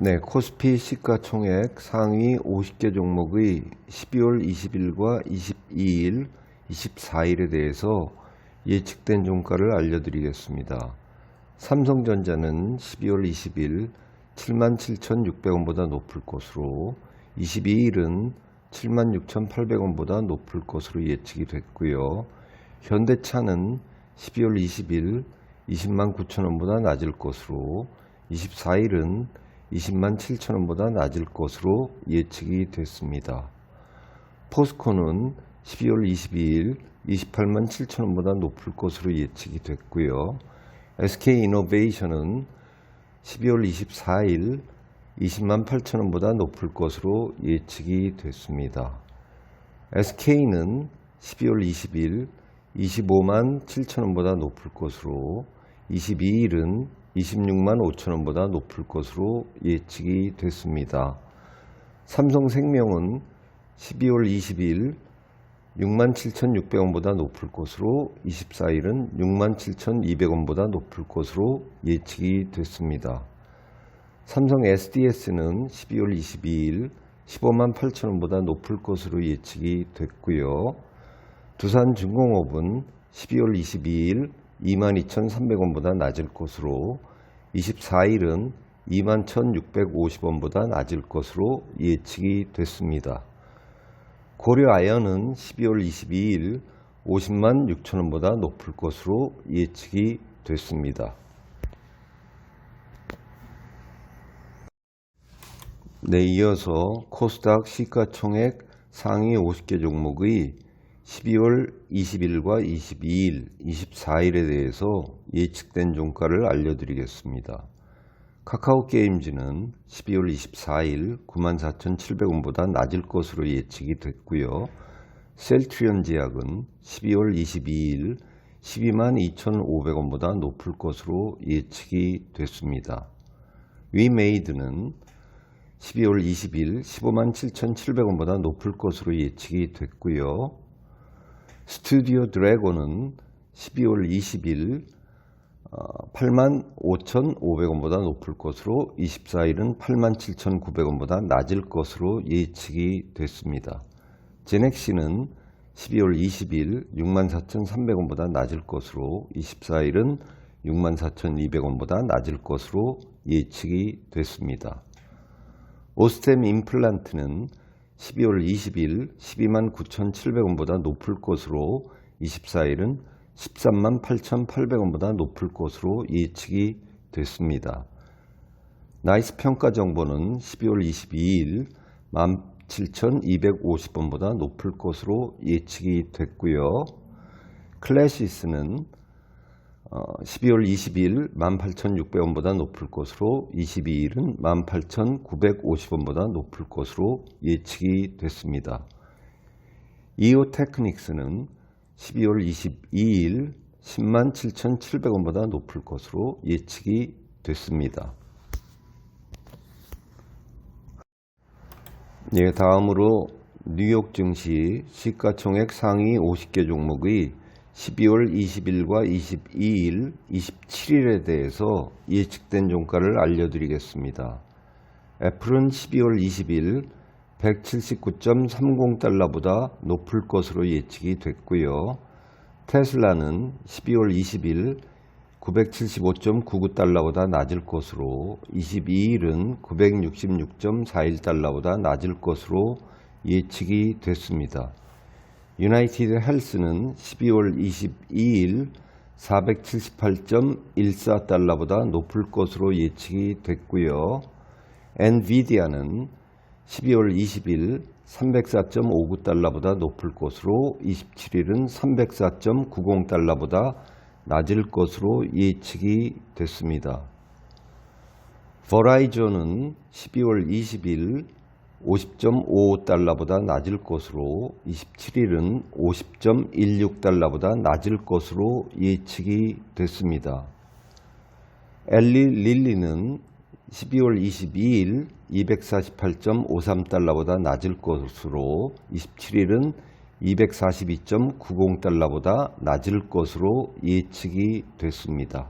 네, 코스피 시가총액 상위 50개 종목의 12월 20일과 22일, 24일에 대해서 예측된 종가를 알려드리겠습니다. 삼성전자는 12월 20일 77,600원보다 높을 것으로, 22일은 76,800원보다 높을 것으로 예측이 됐고요. 현대차는 12월 20일 209,000원보다 낮을 것으로, 24일은 207,000원보다 낮을 것으로 예측이 됐습니다. 포스코는 12월 22일 287,000원보다 높을 것으로 예측이 됐고요. SK이노베이션은 12월 24일 208,000원보다 높을 것으로 예측이 됐습니다. SK는 12월 20일 257,000원보다 높을 것으로, 22일은 265,000원보다 높을 것으로 예측이 됐습니다. 삼성생명은 12월 20일 67,600원보다 높을 것으로, 24일은 67,200원보다 높을 것으로 예측이 됐습니다. 삼성 SDS는 12월 22일 158,000원보다 높을 것으로 예측이 됐고요. 두산중공업은 12월 22일 22,300원보다 낮을 것으로, 24일은 21,650원보다 낮을 것으로 예측이 됐습니다. 고려아연은 12월 22일 506,000원보다 높을 것으로 예측이 됐습니다. 네, 이어서 코스닥 시가총액 상위 50개 종목의 12월 20일과 22일, 24일에 대해서 예측된 종가를 알려드리겠습니다. 카카오게임즈는 12월 24일 94,700원보다 낮을 것으로 예측이 됐고요. 셀트리온제약은 12월 22일 122,500원보다 높을 것으로 예측이 됐습니다. 위메이드는 12월 20일 157,700원보다 높을 것으로 예측이 됐고요. 스튜디오 드래곤은 12월 20일 85,500원보다 높을 것으로, 24일은 87,900원보다 낮을 것으로 예측이 됐습니다. 제넥시는 12월 20일 64,300원보다 낮을 것으로, 24일은 64,200원보다 낮을 것으로 예측이 됐습니다. 오스템 임플란트는 12월 20일 129,700원보다 높을 것으로, 24일은 138,800원보다 높을 것으로 예측이 됐습니다. 나이스 평가정보는 12월 22일 17,250원보다 높을 것으로 예측이 됐고요. 클래시스는 12월 20일 18,600원보다 높을 것으로, 22일은 18,950원보다 높을 것으로 예측이 됐습니다. 이오테크닉스는 12월 22일 107,700원보다 높을 것으로 예측이 됐습니다. 네, 다음으로 뉴욕 증시 시가총액 상위 50개 종목의 12월 20일과 22일, 27일에 대해서 예측된 종가를 알려드리겠습니다. 애플은 12월 20일 179.30달러보다 높을 것으로 예측이 됐고요. 테슬라는 12월 20일 975.99달러보다 낮을 것으로, 22일은 966.41달러보다 낮을 것으로 예측이 됐습니다. 유나이티드 헬스는 12월 22일 478.14달러보다 높을 것으로 예측이 됐고요. 엔비디아는 12월 20일 304.59달러보다 높을 것으로, 27일은 304.90달러보다 낮을 것으로 예측이 됐습니다. 버라이존은 12월 20일 50.55달러보다 낮을 것으로, 27일은 50.16달러보다 낮을 것으로 예측이 됐습니다. 엘리 릴리는 12월 22일 248.53달러보다 낮을 것으로, 27일은 242.90달러보다 낮을 것으로 예측이 됐습니다.